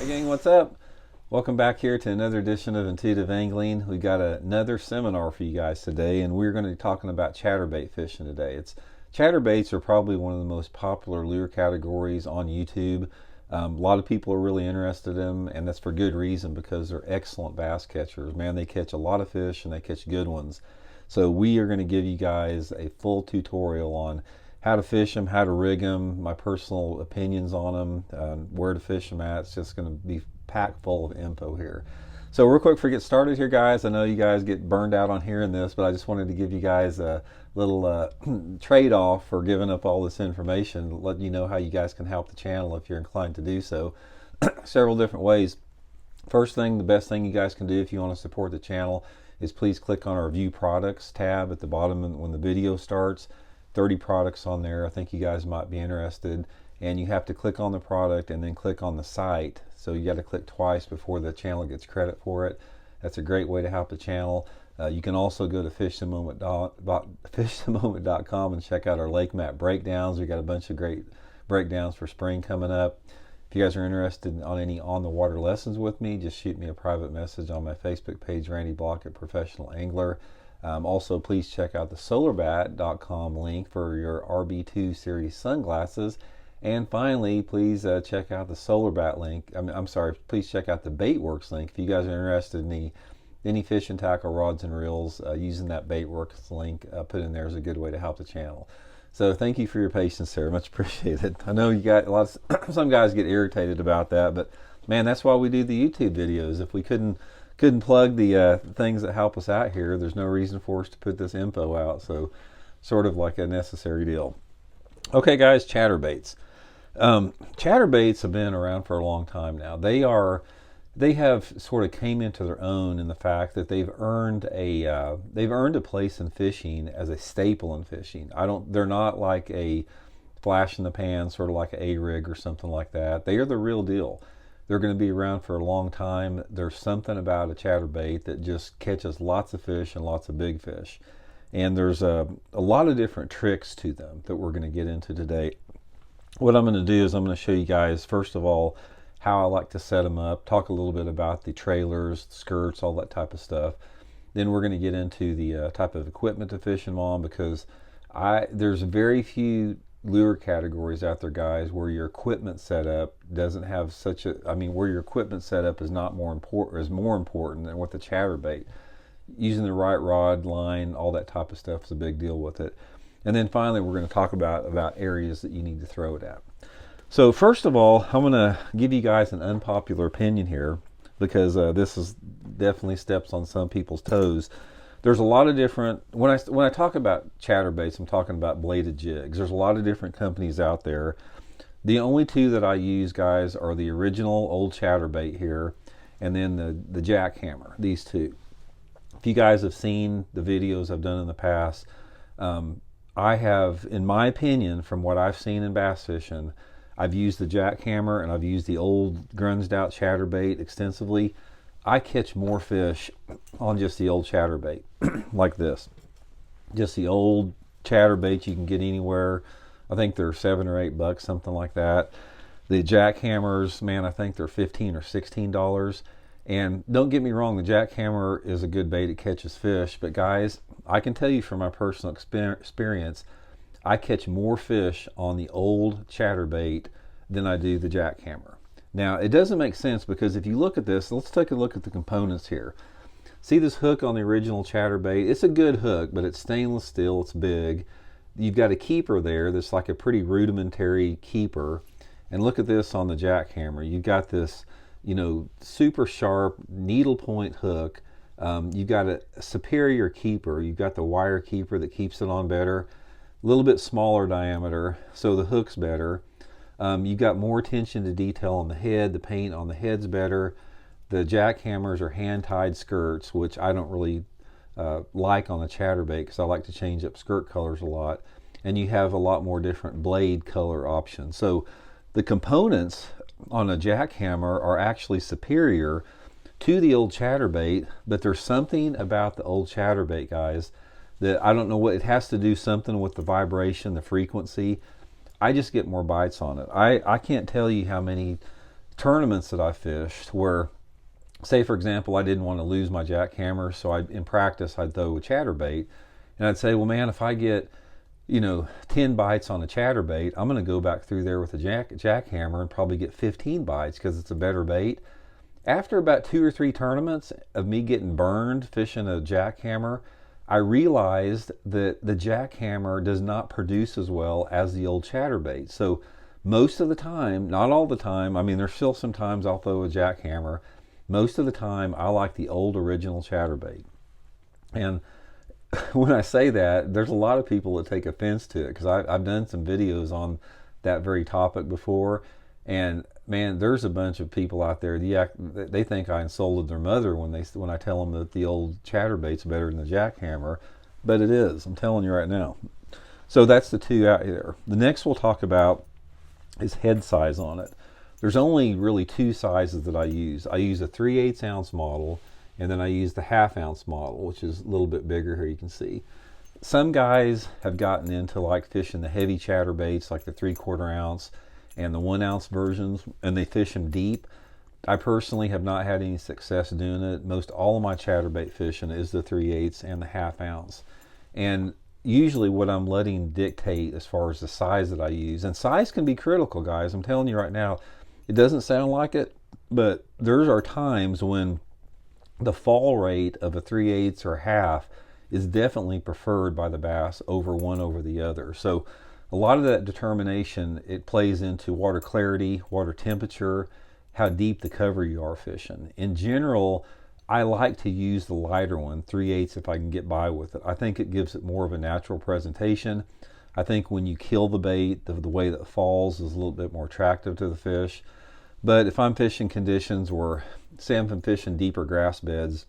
Hey gang, what's up? Welcome back here to another edition of Intuitive Angling. We got another seminar for you guys today, and we're going to be talking about chatterbait fishing today. Chatterbaits are probably one of the most popular lure categories on YouTube. A lot of people are really interested in them, and that's for good reason because they're excellent bass catchers. Man, they catch a lot of fish and they catch good ones. So we are going to give you guys a full tutorial on how to fish them, how to rig them, my personal opinions on them, where to fish them at. It's just going to be packed full of info here. So real quick before we get started here, guys, I know you guys get burned out on hearing this, but I just wanted to give you guys a little trade-off for giving up all this information, letting you know how you guys can help the channel if you're inclined to do so. Several different ways. First thing, the best thing you guys can do if you want to support the channel is please click on our View Products tab at the bottom when the video starts. 30 products on there. I think you guys might be interested, and you have to click on the product and then click on the site, so you got to click twice before the channel gets credit for it. That's a great way to help the channel. You can also go to fishthemoment.com and check out our lake map breakdowns. We got a bunch of great breakdowns for spring coming up. If you guys are interested on any on the water lessons with me, just shoot me a private message on my Facebook page, Randy Block at Professional Angler. Also, please check out the solarbat.com link for your RB2 series sunglasses. And finally, please check out the Solarbat link. Please check out the Baitworks link if you guys are interested in any fishing tackle, rods and reels. Using that Baitworks link put in there is a good way to help the channel. So thank you for your patience there, much appreciated. I know you got some guys get irritated about that, but man, that's why we do the YouTube videos. If we couldn't plug the things that help us out here, there's no reason for us to put this info out. So sort of like a necessary deal. Okay guys, chatterbaits. Chatterbaits have been around for a long time now. They have sort of came into their own in the fact that they've earned a place in fishing as a staple in fishing. They're not like a flash in the pan, sort of like an A-rig or something like that. They are the real deal. They're going to be around for a long time. There's something about a chatterbait that just catches lots of fish and lots of big fish. And there's a lot of different tricks to them that we're going to get into today. What I'm going to do is I'm going to show you guys, first of all, how I like to set them up, talk a little bit about the trailers, skirts, all that type of stuff. Then we're going to get into the type of equipment to fish them on, because there's very few lure categories out there, guys, where your equipment setup doesn't have where your equipment setup is more important than with the chatterbait. Using the right rod, line, all that type of stuff is a big deal with it. And then finally, we're going to talk about areas that you need to throw it at. So first of all, I'm going to give you guys an unpopular opinion here, because this is definitely steps on some people's toes. There's a lot of different, when I talk about chatterbaits, I'm talking about bladed jigs. There's a lot of different companies out there. The only two that I use, guys, are the original old chatterbait here, and then the jackhammer, these two. If you guys have seen the videos I've done in the past, I have, in my opinion, from what I've seen in bass fishing, I've used the jackhammer and I've used the old grunged out chatterbait extensively. I catch more fish on just the old chatterbait like this. Just the old chatterbait you can get anywhere. I think they're $7 or $8, something like that. The jackhammers, man, I think they're $15 or $16. And don't get me wrong, the jackhammer is a good bait. It catches fish. But guys, I can tell you from my personal experience, I catch more fish on the old chatterbait than I do the jackhammer. Now, it doesn't make sense, because if you look at this, let's take a look at the components here. See this hook on the original chatterbait? It's a good hook, but it's stainless steel, it's big. You've got a keeper there that's like a pretty rudimentary keeper. And look at this on the jackhammer. You've got this, super sharp needle point hook. You've got a superior keeper. You've got the wire keeper that keeps it on better. A little bit smaller diameter, so the hook's better. You've got more attention to detail on the head. The paint on the head's better. The jackhammers are hand-tied skirts, which I don't really like on the chatterbait, because I like to change up skirt colors a lot. And you have a lot more different blade color options. So the components on a jackhammer are actually superior to the old chatterbait, but there's something about the old chatterbait, guys, that I don't know what it has to do, something with the vibration, the frequency. I just get more bites on it. I can't tell you how many tournaments that I fished where, say for example, I didn't want to lose my jackhammer, so in practice I'd throw a chatterbait, and I'd say, well, man, if I get 10 bites on a chatterbait, I'm going to go back through there with a jackhammer and probably get 15 bites because it's a better bait. After about 2 or 3 tournaments of me getting burned fishing a jackhammer, I realized that the jackhammer does not produce as well as the old chatterbait. So most of the time, not all the time, I mean there's still some times I'll throw a jackhammer. Most of the time I like the old original chatterbait. And when I say that, there's a lot of people that take offense to it because I've done some videos on that very topic before, and man, there's a bunch of people out there, they think I insulted their mother when I tell them that the old chatterbait's better than the jackhammer, but it is. I'm telling you right now. So that's the two out there. The next we'll talk about is head size on it. There's only really 2 sizes that I use. I use a 3/8 ounce model, and then I use the 1/2 ounce model, which is a little bit bigger here, you can see. Some guys have gotten into like fishing the heavy chatterbaits, like the 3/4 ounce and the 1 ounce versions, and they fish them deep. I personally have not had any success doing it. Most all of my chatterbait fishing is the 3/8 and the 1/2 ounce. And usually what I'm letting dictate as far as the size that I use, and size can be critical, guys. I'm telling you right now, it doesn't sound like it, but there are times when the fall rate of a 3/8 or 1/2 is definitely preferred by the bass over one over the other. So a lot of that determination, it plays into water clarity, water temperature, how deep the cover you are fishing. In general, I like to use the lighter one, 3/8 if I can get by with it. I think it gives it more of a natural presentation. I think when you kill the bait, the way that it falls is a little bit more attractive to the fish. But if I'm fishing conditions where, say I'm fishing deeper grass beds,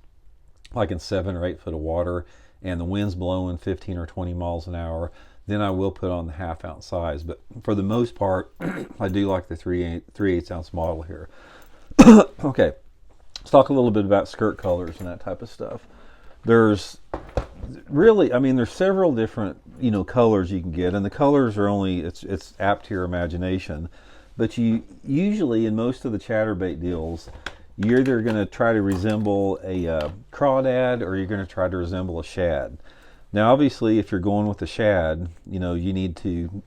like in 7 or 8 foot of water, and the wind's blowing 15 or 20 miles an hour, then I will put on the 1/2 ounce size. But for the most part, I do like the 3/8 ounce model here. Okay, let's talk a little bit about skirt colors and that type of stuff. There's really, I mean, there's several different, colors you can get, and the colors are only, it's apt to your imagination. But you usually, in most of the chatterbait deals, you're either going to try to resemble a crawdad or you're going to try to resemble a shad. Now, obviously, if you're going with a shad, you need to,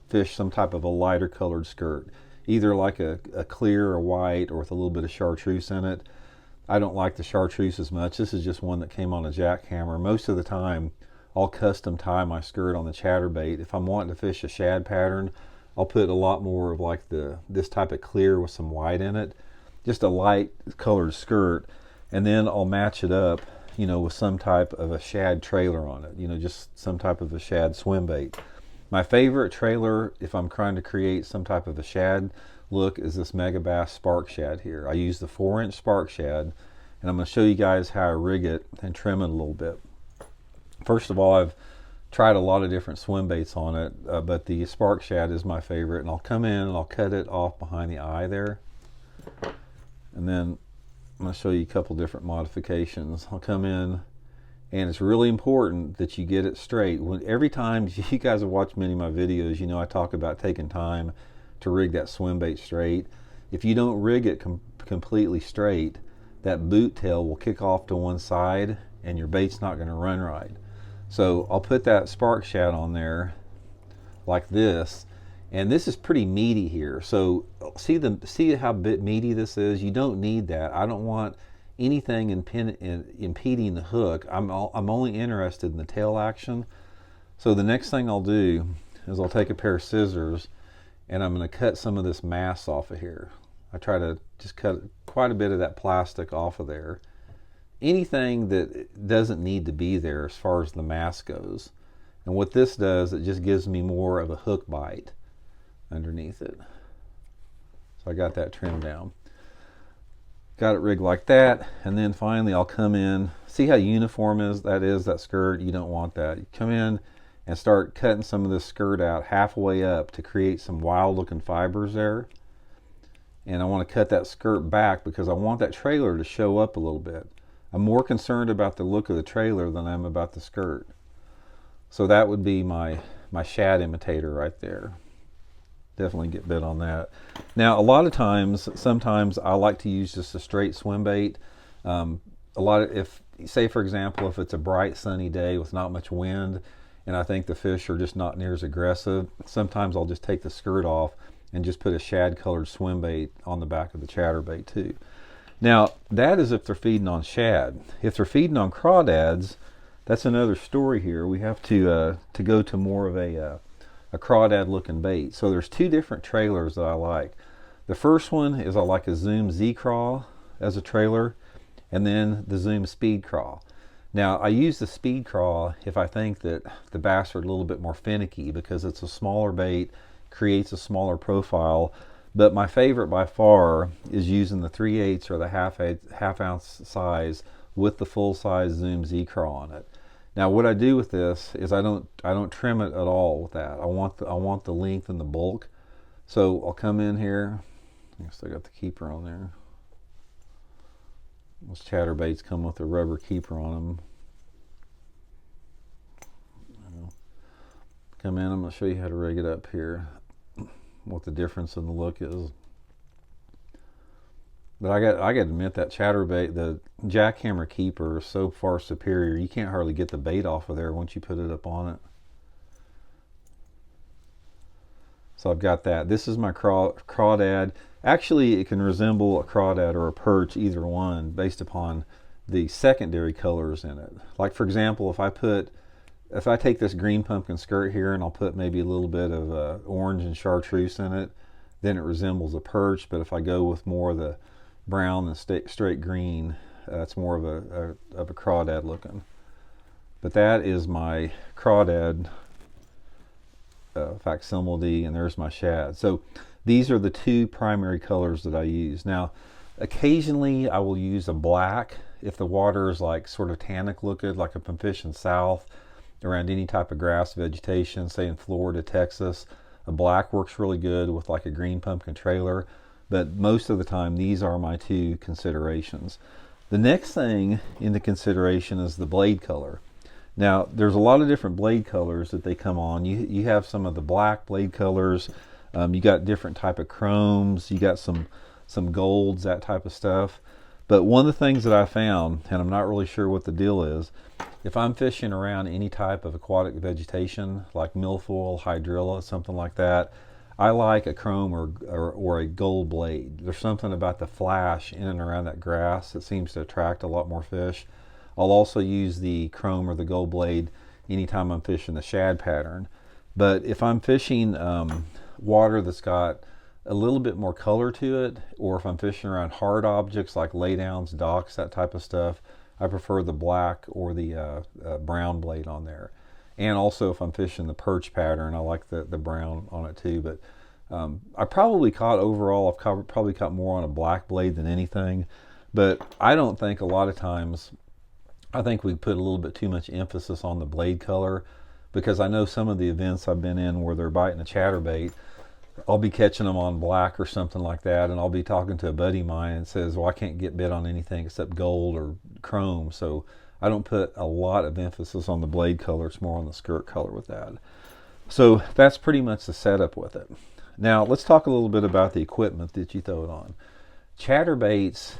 fish some type of a lighter colored skirt, either like a clear or white or with a little bit of chartreuse in it. I don't like the chartreuse as much. This is just one that came on a jackhammer. Most of the time, I'll custom tie my skirt on the chatterbait. If I'm wanting to fish a shad pattern, I'll put a lot more of like this type of clear with some white in it, just a light colored skirt, and then I'll match it up, with some type of a shad trailer on it, just some type of a shad swim bait. My favorite trailer, if I'm trying to create some type of a shad look, is this Megabass Spark Shad here. I use the 4-inch Spark Shad, and I'm going to show you guys how I rig it and trim it a little bit. First of all, I've tried a lot of different swim baits on it, but the Spark Shad is my favorite, and I'll come in and I'll cut it off behind the eye there, and then I'm going to show you a couple different modifications. I'll come in, and it's really important that you get it straight. Every time, you guys have watched many of my videos, I talk about taking time to rig that swim bait straight. If you don't rig it completely straight, that boot tail will kick off to one side and your bait's not going to run right. So I'll put that Spark Shad on there like this, and this is pretty meaty here. So see how meaty this is? You don't need that. I don't want anything impeding the hook. I'm only interested in the tail action. So the next thing I'll do is I'll take a pair of scissors and I'm going to cut some of this mass off of here. I try to just cut quite a bit of that plastic off of there. Anything that doesn't need to be there as far as the mass goes. And what this does, it just gives me more of a hook bite underneath it. So I got that trimmed down. Got it rigged like that, and then finally I'll come in. See how uniform that skirt? You don't want that. You come in and start cutting some of this skirt out halfway up to create some wild looking fibers there. And I want to cut that skirt back because I want that trailer to show up a little bit. I'm more concerned about the look of the trailer than I am about the skirt. So that would be my shad imitator right there. definitely get bit on that. Now, a lot of times, sometimes I like to use just a straight swim bait. A lot of, if say for example, if it's a bright sunny day with not much wind, and I think the fish are just not near as aggressive, sometimes I'll just take the skirt off and just put a shad colored swim bait on the back of the chatterbait too. Now, that is if they're feeding on shad. If they're feeding on crawdads, that's another story here. We have to go to more of a crawdad looking bait. So there's two different trailers that I like. The first one is I like a Zoom Z Craw as a trailer, and then the Zoom Speed Craw. Now, I use the Speed Craw if I think that the bass are a little bit more finicky, because it's a smaller bait, creates a smaller profile. But my favorite by far is using the 3/8 or the half ounce size with the full size Zoom Z Craw on it. Now, what I do with this is I don't trim it at all with that. I want the length and the bulk. So I'll come in here. I still got the keeper on there. Those chatterbaits come with a rubber keeper on them. Come in. I'm going to show you how to rig it up here, what the difference in the look is. But I got to admit, that chatterbait, the jackhammer keeper, is so far superior. You can't hardly get the bait off of there once you put it up on it. So I've got that. This is my crawdad. Actually, it can resemble a crawdad or a perch, either one, based upon the secondary colors in it. Like, for example, if I take this green pumpkin skirt here and I'll put maybe a little bit of orange and chartreuse in it, then it resembles a perch. But if I go with more of the brown and straight green, it's more of a crawdad looking. But that is my crawdad facsimile, and there's my shad. So these are the two primary colors that I use. Now, occasionally I will use a black if the water is like sort of tannic looking, like if I'm fishing south around any type of grass vegetation, say in Florida, Texas. A black works really good with like a green pumpkin trailer. But most of the time, these are my two considerations. The next thing in the consideration is the blade color. Now, there's a lot of different blade colors that they come on. You have some of the black blade colors. You got different type of chromes. You got some golds, that type of stuff. But one of the things that I found, and I'm not really sure what the deal is, if I'm fishing around any type of aquatic vegetation, like milfoil, hydrilla, something like that, I like a chrome or a gold blade. There's something about the flash in and around that grass that seems to attract a lot more fish. I'll also use the chrome or the gold blade anytime I'm fishing the shad pattern. But if I'm fishing water that's got a little bit more color to it, or if I'm fishing around hard objects like laydowns, docks, that type of stuff, I prefer the black or the brown blade on there. And also if I'm fishing the perch pattern, I like the brown on it too. But I probably caught overall, I've probably caught more on a black blade than anything. But I don't think a lot of times, I think we put a little bit too much emphasis on the blade color, because I know some of the events I've been in where they're biting a chatterbait, I'll be catching them on black or something like that, and I'll be talking to a buddy of mine and says, well, I can't get bit on anything except gold or chrome. So I don't put a lot of emphasis on the blade color. It's more on the skirt color with that. So that's pretty much the setup with it. Now let's talk a little bit about the equipment that you throw it on. Chatterbaits,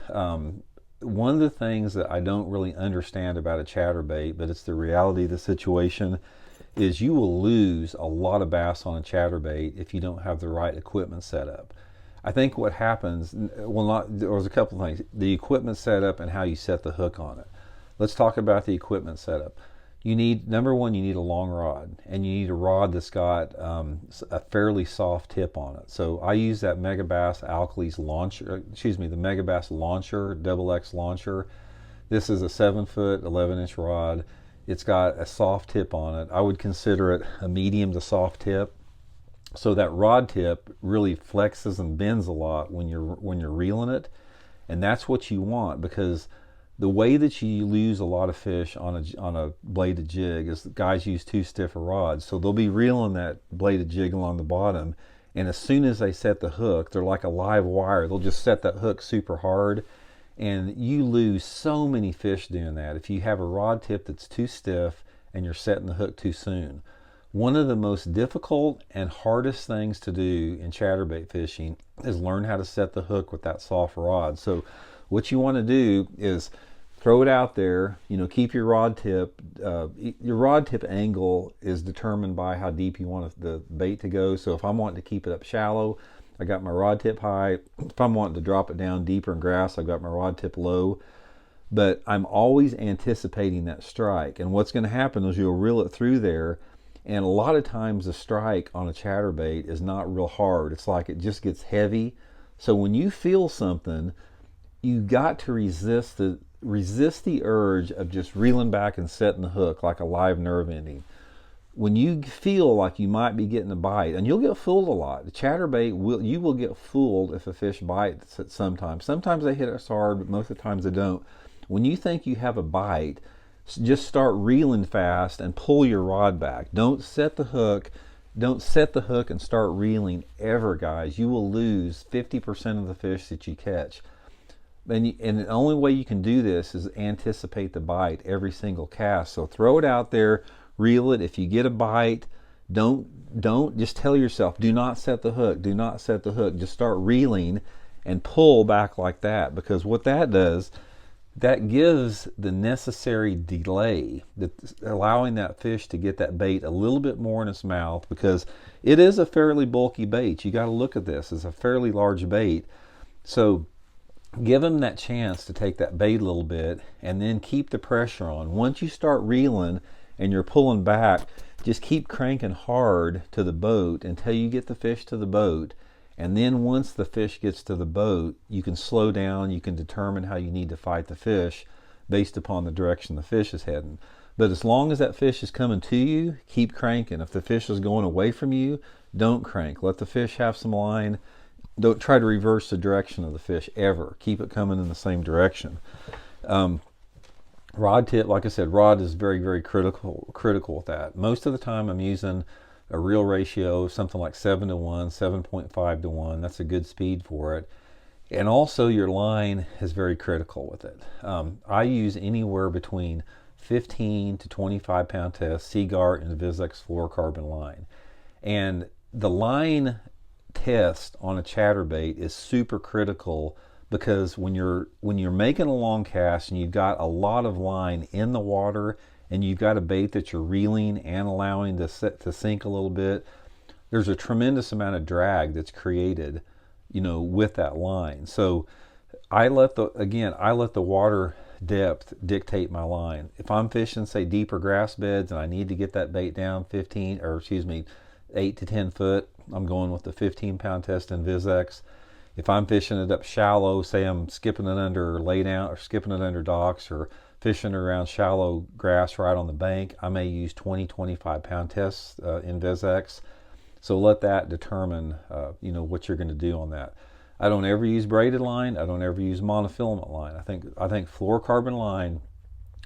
one of the things that I don't really understand about a chatterbait, but it's the reality of the situation, is you will lose a lot of bass on a chatterbait if you don't have the right equipment set up. I think what happens, there was a couple of things. The equipment setup and how you set the hook on it. Let's talk about the equipment setup. You need, number one, you need a long rod, and you need a rod that's got a fairly soft tip on it. So I use that Megabass Alkalies launcher, the Megabass launcher, XX launcher. This is a 7-foot, 11-inch rod. It's got a soft tip on it. I would consider it a medium to soft tip. So that rod tip really flexes and bends a lot when you're reeling it, and that's what you want, because the way that you lose a lot of fish on a bladed jig is guys use too stiff a rod. So they'll be reeling that bladed jig along the bottom, and as soon as they set the hook, they're like a live wire. They'll just set that hook super hard, and you lose so many fish doing that if you have a rod tip that's too stiff and you're setting the hook too soon. One of the most difficult and hardest things to do in chatterbait fishing is learn how to set the hook with that soft rod. So what you want to do is throw it out there, keep your rod tip. Your rod tip angle is determined by how deep you want the bait to go. So if I'm wanting to keep it up shallow, I got my rod tip high. If I'm wanting to drop it down deeper in grass, I've got my rod tip low. But I'm always anticipating that strike. And what's going to happen is you'll reel it through there, and a lot of times the strike on a chatterbait is not real hard. It's like it just gets heavy. So when you feel something, you got to resist the urge of just reeling back and setting the hook like a live nerve ending. When you feel like you might be getting a bite, and you'll get fooled a lot. The chatterbait, you will get fooled if a fish bites it sometimes. Sometimes they hit us hard, but most of the times they don't. When you think you have a bite, just start reeling fast and pull your rod back. Don't set the hook. Don't set the hook and start reeling ever, guys. You will lose 50% of the fish that you catch. And the only way you can do this is anticipate the bite every single cast. So throw it out there, reel it. If you get a bite, don't just tell yourself, do not set the hook. Do not set the hook. Just start reeling and pull back like that, because what that does, that gives the necessary delay, allowing that fish to get that bait a little bit more in its mouth, because it is a fairly bulky bait. You got to look at this as a fairly large bait. So give them that chance to take that bait a little bit, and then keep the pressure on. Once you start reeling and you're pulling back, just keep cranking hard to the boat until you get the fish to the boat. And then once the fish gets to the boat, you can slow down. You can determine how you need to fight the fish based upon the direction the fish is heading. But as long as that fish is coming to you, keep cranking. If the fish is going away from you, don't crank. Let the fish have some line. Don't try to reverse the direction of the fish ever. Keep it coming in the same direction. Rod tip, like I said, rod is very, very critical with that. Most of the time I'm using a reel ratio of something like 7 to 1, 7.5 to 1. That's a good speed for it. And also your line is very critical with it. I use anywhere between 15 to 25 pound test Seagart and Vizex fluorocarbon line. And the line test on a chatterbait is super critical, because when you're making a long cast and you've got a lot of line in the water, and you've got a bait that you're reeling and allowing to sink a little bit, there's a tremendous amount of drag that's created, with that line. So I let the water depth dictate my line. If I'm fishing, say, deeper grass beds and I need to get that bait down 8 to 10 foot, I'm going with the 15 pound test in Vizex. If I'm fishing it up shallow, say I'm skipping it under laydown or skipping it under docks or fishing around shallow grass right on the bank, I may use 20-25 pound tests in Vizex. So let that determine what you're going to do on that. I don't ever use braided line. I don't ever use monofilament line. I think fluorocarbon line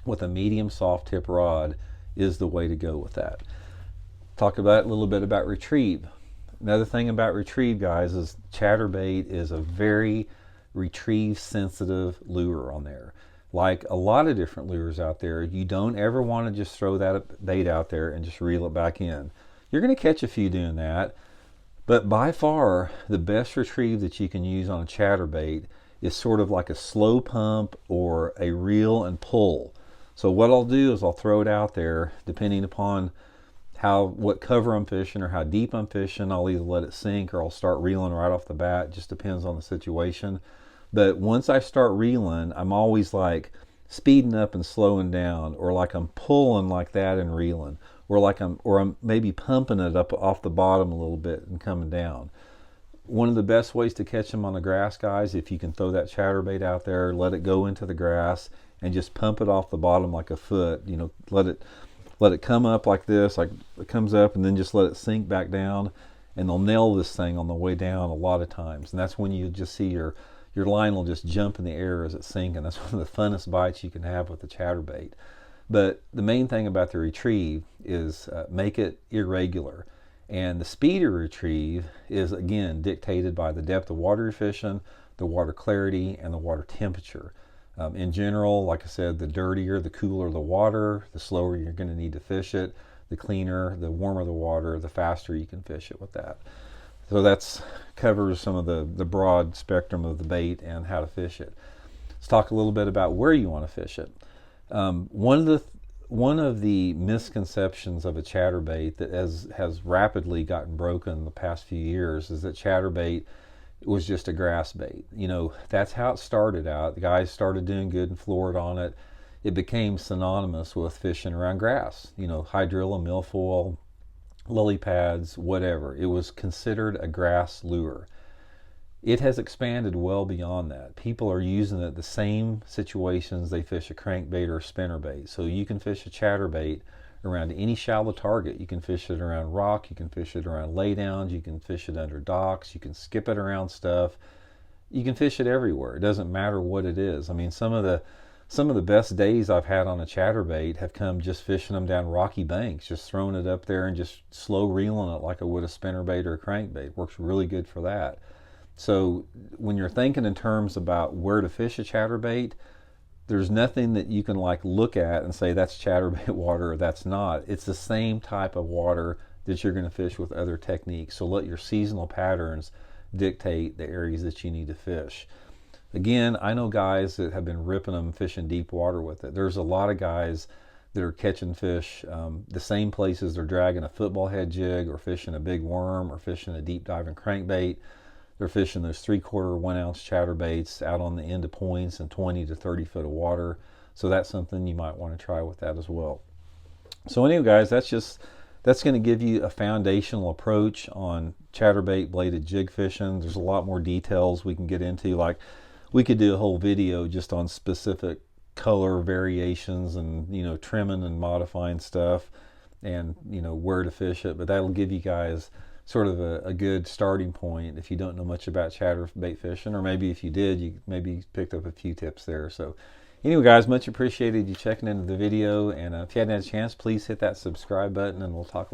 with a medium soft tip rod is the way to go with that. Talk about a little bit about retrieve. Another thing about retrieve, guys, is chatterbait is a very retrieve sensitive lure on there. Like a lot of different lures out there, you don't ever want to just throw that bait out there and just reel it back in. You're going to catch a few doing that, but by far the best retrieve that you can use on a chatterbait is sort of like a slow pump or a reel and pull. So what I'll do is I'll throw it out there, depending upon what cover I'm fishing or how deep I'm fishing. I'll either let it sink or I'll start reeling right off the bat. It just depends on the situation. But once I start reeling, I'm always like speeding up and slowing down, or like I'm pulling like that and reeling, or I'm maybe pumping it up off the bottom a little bit and coming down. One of the best ways to catch them on the grass, guys, if you can throw that chatterbait out there, let it go into the grass and just pump it off the bottom like a foot. Let it come up like this, like it comes up, and then just let it sink back down, and they'll nail this thing on the way down a lot of times. And that's when you just see your line will just jump in the air as it's sinking. That's one of the funnest bites you can have with the chatterbait. But the main thing about the retrieve is make it irregular. And the speed of retrieve is, again, dictated by the depth of water you're fishing, the water clarity, and the water temperature. In general, like I said, the dirtier, the cooler the water, the slower you're going to need to fish it. the cleaner, the warmer the water, the faster you can fish it with that. So that's covers some of the broad spectrum of the bait and how to fish it. Let's talk a little bit about where you want to fish it. One of the misconceptions of a chatterbait that has rapidly gotten broken in the past few years is that chatterbait was just a grass bait. You know, that's how it started out. The guys started doing good in Florida on it. It became synonymous with fishing around grass. You know, hydrilla, milfoil, lily pads, whatever. It was considered a grass lure. It has expanded well beyond that. People are using it the same situations they fish a crankbait or a spinnerbait. So you can fish a chatterbait around any shallow target. You can fish it around rock, you can fish it around laydowns, you can fish it under docks, you can skip it around stuff. You can fish it everywhere. It doesn't matter what it is. I mean, some of the best days I've had on a chatterbait have come just fishing them down rocky banks, just throwing it up there and just slow reeling it like I would a spinnerbait or a crankbait. Works really good for that. So when you're thinking in terms about where to fish a chatterbait, there's nothing that you can like look at and say that's chatterbait water or that's not. It's the same type of water that you're going to fish with other techniques. So let your seasonal patterns dictate the areas that you need to fish. Again, I know guys that have been ripping them fishing deep water with it. There's a lot of guys that are catching fish the same places they're dragging a football head jig or fishing a big worm or fishing a deep diving crankbait. They're fishing those 3/4, 1 ounce chatterbaits out on the end of points in 20 to 30 foot of water. So that's something you might want to try with that as well. So anyway, guys, that's going to give you a foundational approach on chatterbait bladed jig fishing. There's a lot more details we can get into. Like we could do a whole video just on specific color variations and, you know, trimming and modifying stuff and, you know, where to fish it. But that'll give you guys sort of a good starting point if you don't know much about chatterbait fishing, or maybe if you did, you maybe picked up a few tips there. So anyway, guys, much appreciated you checking into the video, and if you hadn't had a chance, please hit that subscribe button, and we'll talk later.